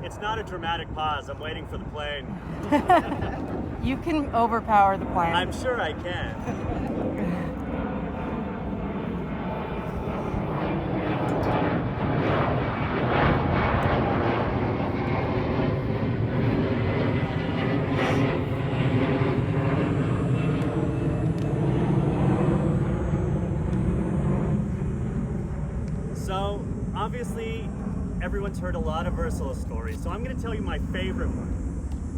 It's not a dramatic pause. I'm waiting for the plane. You can overpower the plane. I'm sure I can. So, obviously, everyone's heard a lot of Ursula stories, so I'm going to tell you my favorite one.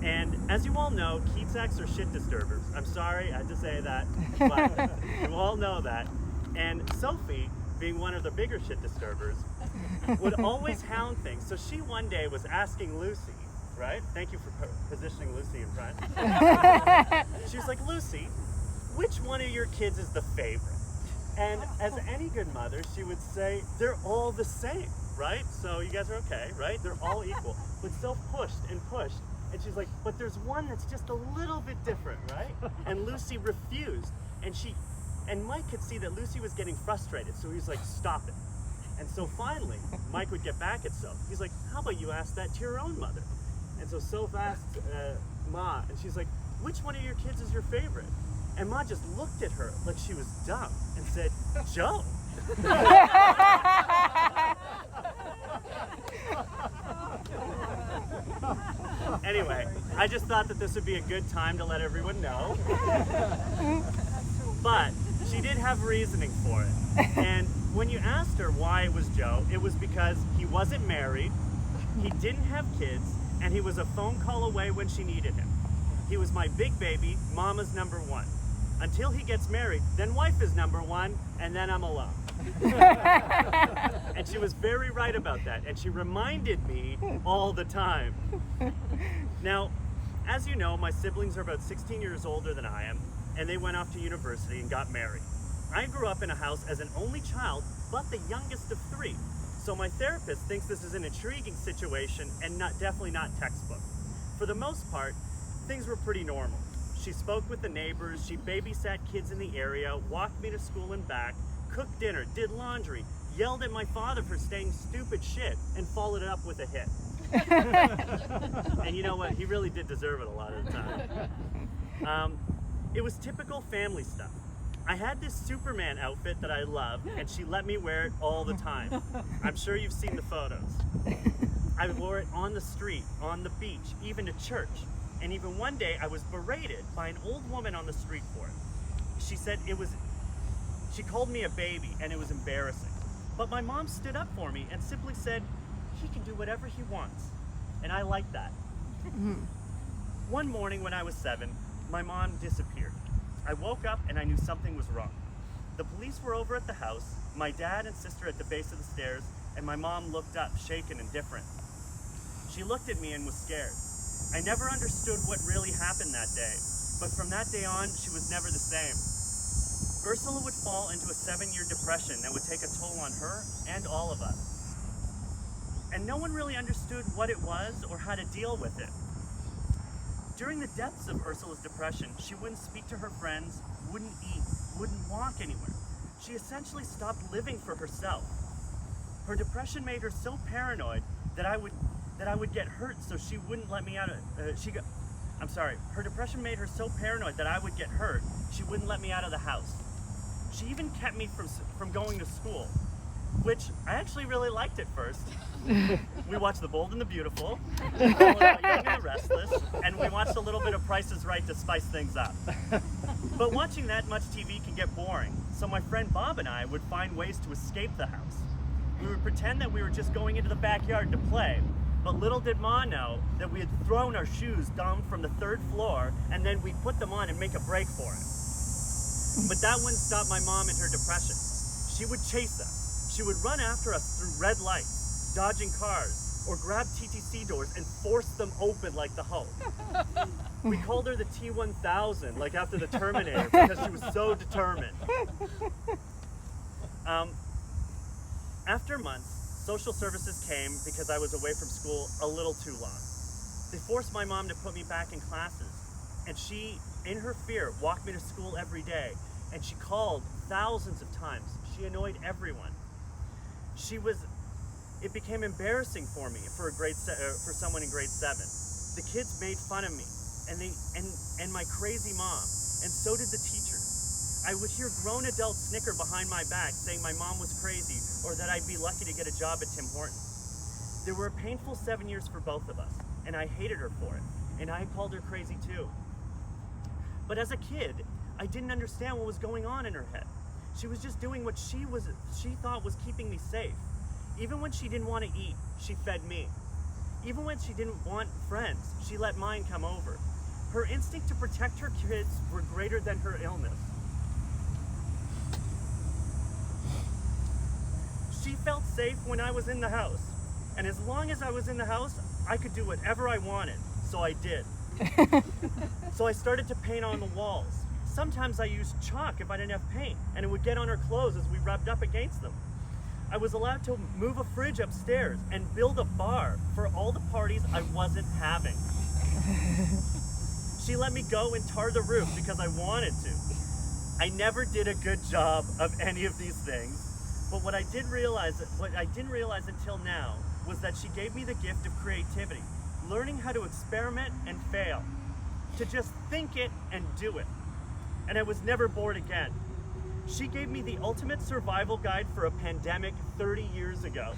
And as you all know, Keatsaks are shit disturbers. I'm sorry, I had to say that, but you all know that. And Sophie, being one of the bigger shit disturbers, would always hound things. So she one day was asking Lucy, right? Thank you for positioning Lucy in front. She was like, Lucy, which one of your kids is the favorite? And as any good mother, she would say, they're all the same, right? So you guys are okay, right? They're all equal. But Soph pushed and pushed. And she's like, but there's one that's just a little bit different, right? And Lucy refused. And Mike could see that Lucy was getting frustrated. So he was like, stop it. And so finally, Mike would get back at Soph. He's like, how about you ask that to your own mother? And so Soph asked Ma, and she's like, which one of your kids is your favorite? And Ma just looked at her like she was dumb and said, Joe. Anyway, I just thought that this would be a good time to let everyone know. But she did have reasoning for it. And when you asked her why it was Joe, it was because he wasn't married, he didn't have kids, and he was a phone call away when she needed him. He was my big baby, mama's number one. Until he gets married, then wife is number one, and then I'm alone. And she was very right about that, and she reminded me all the time. Now, as you know, my siblings are about 16 years older than I am, and they went off to university and got married. I grew up in a house as an only child, but the youngest of three. So my therapist thinks this is an intriguing situation and definitely not textbook. For the most part, things were pretty normal. She spoke with the neighbors, she babysat kids in the area, walked me to school and back, cooked dinner, did laundry, yelled at my father for saying stupid shit, and followed it up with a hit. And you know what? He really did deserve it a lot of the time. It was typical family stuff. I had this Superman outfit that I loved, and she let me wear it all the time. I'm sure you've seen the photos. I wore it on the street, on the beach, even to church. And even one day I was berated by an old woman on the street for it. She said she called me a baby and it was embarrassing. But my mom stood up for me and simply said, he can do whatever he wants. And I liked that. One morning when I was 7, my mom disappeared. I woke up and I knew something was wrong. The police were over at the house, my dad and sister at the base of the stairs, and my mom looked up, shaken and different. She looked at me and was scared. I never understood what really happened that day, but from that day on, she was never the same. Ursula would fall into a 7-year depression that would take a toll on her and all of us. And no one really understood what it was or how to deal with it. During the depths of Ursula's depression, she wouldn't speak to her friends, wouldn't eat, wouldn't walk anywhere. She essentially stopped living for herself. Her depression made her so paranoid that I would get hurt, so she wouldn't let me out of, her depression made her so paranoid that I would get hurt, she wouldn't let me out of the house. She even kept me from going to school, which I actually really liked at first. We watched The Bold and the Beautiful, Young and the Restless, and we watched a little bit of Price is Right to spice things up. But watching that much TV can get boring, so my friend Bob and I would find ways to escape the house. We would pretend that we were just going into the backyard to play, but little did Ma know that we had thrown our shoes down from the 3rd floor and then we'd put them on and make a break for it. But that wouldn't stop my mom in her depression. She would chase us. She would run after us through red lights, dodging cars, or grab TTC doors and force them open like the Hulk. We called her the T-1000, like after the Terminator, because she was so determined. After months, social services came because I was away from school a little too long. They forced my mom to put me back in classes, and she, in her fear, walked me to school every day, and she called thousands of times. She annoyed everyone. She was It became embarrassing for me for someone in grade 7. The kids made fun of me and my crazy mom, and so did the teachers. I would hear grown adults snicker behind my back saying my mom was crazy or that I'd be lucky to get a job at Tim Hortons. There were a painful 7 years for both of us, and I hated her for it, and I called her crazy too. But as a kid, I didn't understand what was going on in her head. She was just doing what she thought was keeping me safe. Even when she didn't want to eat, she fed me. Even when she didn't want friends, she let mine come over. Her instinct to protect her kids were greater than her illness. She felt safe when I was in the house. And as long as I was in the house, I could do whatever I wanted. So I did. So I started to paint on the walls. Sometimes I used chalk if I didn't have paint, and it would get on her clothes as we rubbed up against them. I was allowed to move a fridge upstairs and build a bar for all the parties I wasn't having. She let me go and tar the roof because I wanted to. I never did a good job of any of these things, but what I didn't realize until now was that she gave me the gift of creativity, learning how to experiment and fail, to just think it and do it. And I was never bored again. She gave me the ultimate survival guide for a pandemic 30 years ago.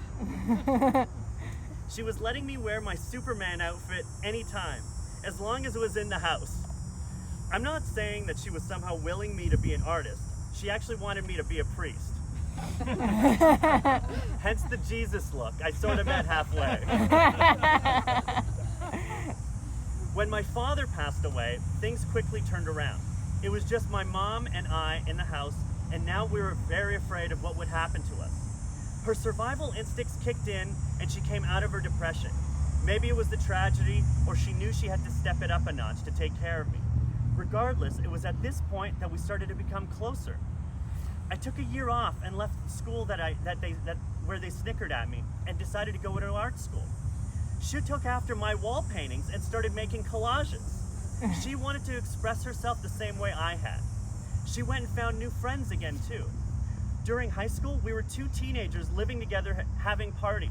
She was letting me wear my Superman outfit anytime, as long as it was in the house. I'm not saying that she was somehow willing me to be an artist. She actually wanted me to be a priest. Hence the Jesus look. I sort of met halfway. When my father passed away, things quickly turned around. It was just my mom and I in the house, and now we were very afraid of what would happen to us. Her survival instincts kicked in, and she came out of her depression. Maybe it was the tragedy, or she knew she had to step it up a notch to take care of me. Regardless, it was at this point that we started to become closer. I took a year off and left school where they snickered at me, and decided to go to art school. She took after my wall paintings and started making collages. She wanted to express herself the same way I had. She went and found new friends again too. During high school, we were 2 teenagers living together having parties.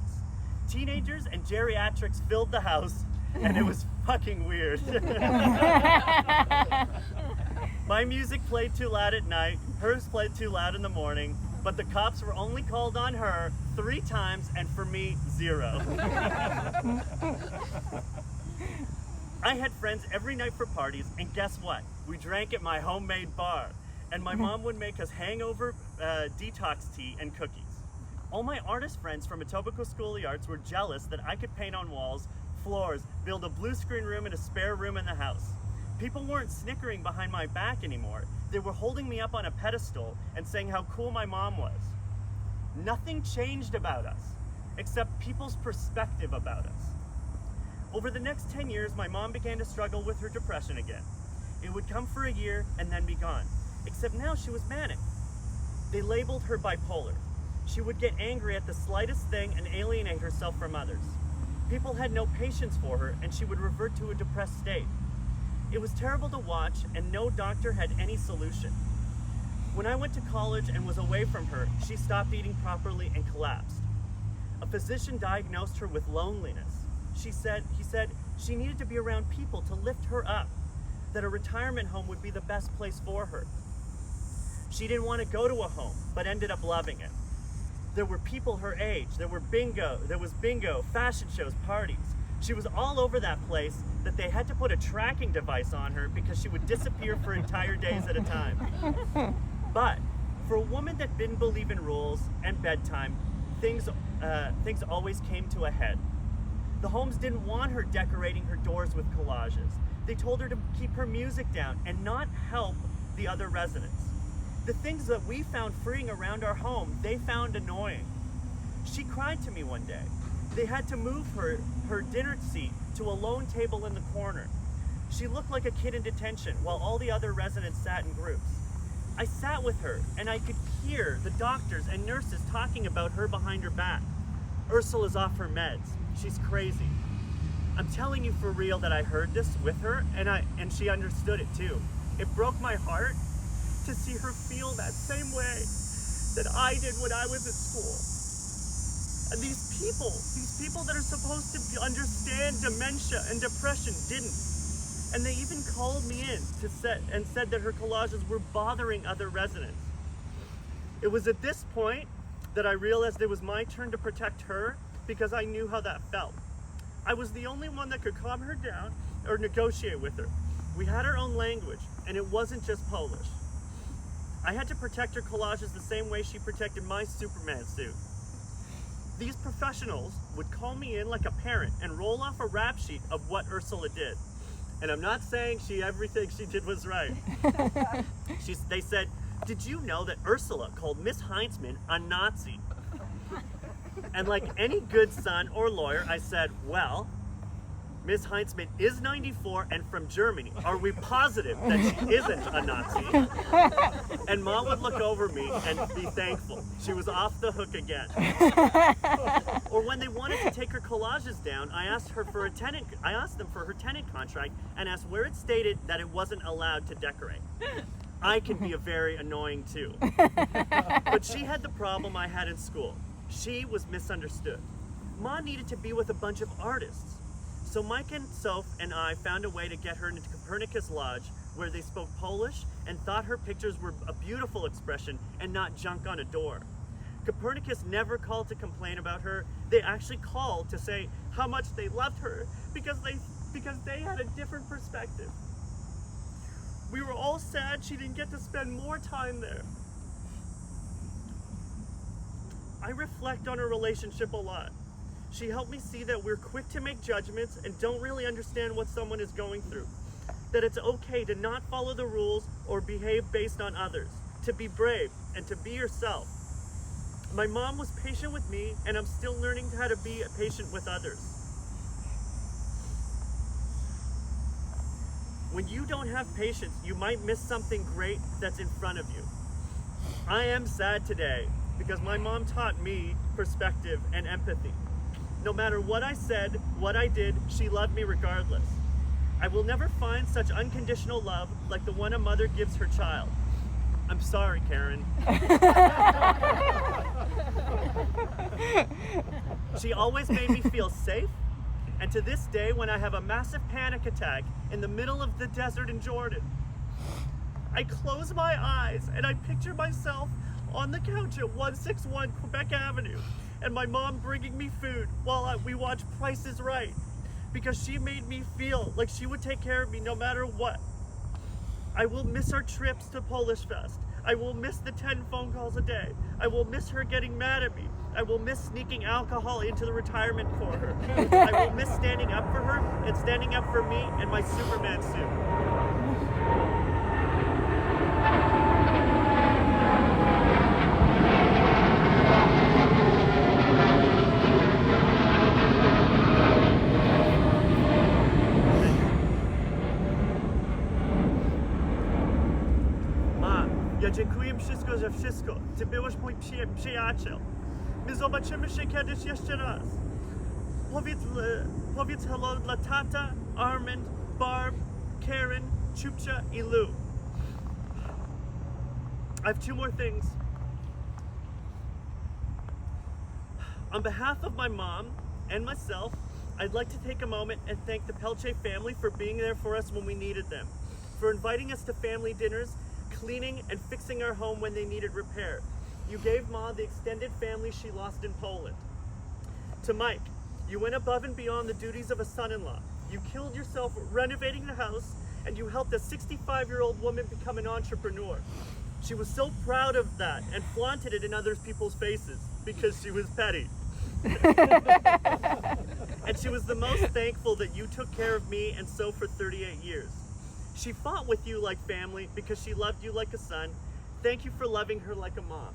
Teenagers and geriatrics filled the house, and it was fucking weird. My music played too loud at night, hers played too loud in the morning, but the cops were only called on her 3 times, and for me, 0. I had friends every night for parties, and guess what? We drank at my homemade bar, and my mom would make us hangover detox tea and cookies. All my artist friends from Etobicoke School of the Arts were jealous that I could paint on walls, floors, build a blue screen room and a spare room in the house. People weren't snickering behind my back anymore. They were holding me up on a pedestal and saying how cool my mom was. Nothing changed about us, except people's perspective about us. Over the next 10 years, my mom began to struggle with her depression again. It would come for a year and then be gone, except now she was manic. They labeled her bipolar. She would get angry at the slightest thing and alienate herself from others. People had no patience for her, and she would revert to a depressed state. It was terrible to watch, and no doctor had any solution. When I went to college and was away from her, she stopped eating properly and collapsed. A physician diagnosed her with loneliness. He said she needed to be around people to lift her up, that a retirement home would be the best place for her. She didn't want to go to a home, but ended up loving it. There were people her age, there was bingo, fashion shows, parties. She was all over that place that they had to put a tracking device on her because she would disappear for entire days at a time. But for a woman that didn't believe in rules and bedtime, things always came to a head. The homes didn't want her decorating her doors with collages. They told her to keep her music down and not help the other residents. The things that we found freeing around our home, they found annoying. She cried to me one day. They had to move her dinner seat to a lone table in the corner. She looked like a kid in detention while all the other residents sat in groups. I sat with her and I could hear the doctors and nurses talking about her behind her back. Ursula's off her meds. She's crazy. I'm telling you for real that I heard this with her and she understood it too. It broke my heart to see her feel that same way that I did when I was at school. And these people that are supposed to understand dementia and depression didn't. And they even called me in and said that her collages were bothering other residents. It was at this point that I realized it was my turn to protect her because I knew how that felt. I was the only one that could calm her down or negotiate with her. We had our own language, and it wasn't just Polish. I had to protect her collages the same way she protected my Superman suit. These professionals would call me in like a parent and roll off a rap sheet of what Ursula did. And I'm not saying everything she did was right. They said, "Did you know that Ursula called Miss Heinzman a Nazi?" And like any good son or lawyer, I said, "Well, Miss Heinzman is 94 and from Germany. Are we positive that she isn't a Nazi?" And Mom would look over me and be thankful. She was off the hook again. Or when they wanted to take her collages down, I asked them for her tenant contract and asked where it stated that it wasn't allowed to decorate. I can be very annoying too. But she had the problem I had in school. She was misunderstood. Ma needed to be with a bunch of artists. So Mike and Soph and I found a way to get her into Copernicus Lodge, where they spoke Polish and thought her pictures were a beautiful expression and not junk on a door. Copernicus never called to complain about her. They actually called to say how much they loved her because they had a different perspective. We were all sad she didn't get to spend more time there. I reflect on our relationship a lot. She helped me see that we're quick to make judgments and don't really understand what someone is going through. That it's okay to not follow the rules or behave based on others. To be brave and to be yourself. My mom was patient with me, and I'm still learning how to be patient with others. When you don't have patience, you might miss something great that's in front of you. I am sad today because my mom taught me perspective and empathy. No matter what I said, what I did, she loved me regardless. I will never find such unconditional love like the one a mother gives her child. I'm sorry, Karen. She always made me feel safe, and to this day, when I have a massive panic attack in the middle of the desert in Jordan, I close my eyes and I picture myself on the couch at 161 Quebec Avenue, and my mom bringing me food while we watch Price is Right, because she made me feel like she would take care of me no matter what. I will miss our trips to Polish Fest. I will miss the 10 phone calls a day. I will miss her getting mad at me. I will miss sneaking alcohol into the retirement for her. I will miss standing up for her and standing up for me in my Superman suit. Ja dziękuję wszystko za wszystko. Ty byłeś mój przyjaciel. My zobaczymy się kiedyś jeszcze raz. Powiedz hello dla tata, Armand, Barb, Karen, Chupcha i Lou. I have two more things. On behalf of my mom and myself, I'd like to take a moment and thank the Pelche family for being there for us when we needed them, for inviting us to family dinners, cleaning and fixing our home when they needed repair. You gave Ma the extended family she lost in Poland. To Mike, you went above and beyond the duties of a son-in-law. You killed yourself renovating the house, and you helped a 65-year-old woman become an entrepreneur. She was so proud of that and flaunted it in other people's faces because she was petty. And she was the most thankful that you took care of me and so for 38 years. She fought with you like family because she loved you like a son. Thank you for loving her like a mom.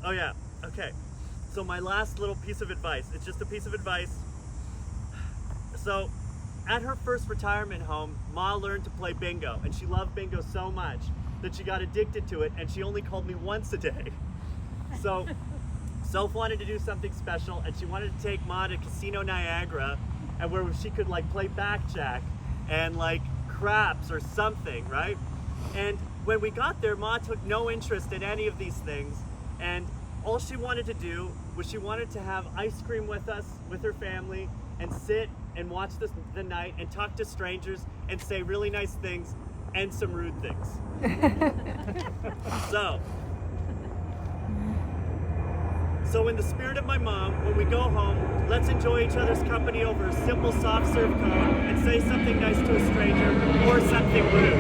Oh yeah, okay. So my last little piece of advice, it's just a piece of advice. So at her first retirement home, Ma learned to play bingo, and she loved bingo so much that she got addicted to it, and she only called me once a day. So Soph wanted to do something special, and she wanted to take Ma to Casino Niagara, and where she could like play blackjack and like craps or something, right? And when we got there, Ma took no interest in any of these things, and all she wanted to do was she wanted to have ice cream with us, with her family, and sit and watch the night and talk to strangers and say really nice things and some rude things. So in the spirit of my mom, when we go home, let's enjoy each other's company over a simple soft serve cone and say something nice to a stranger or something rude.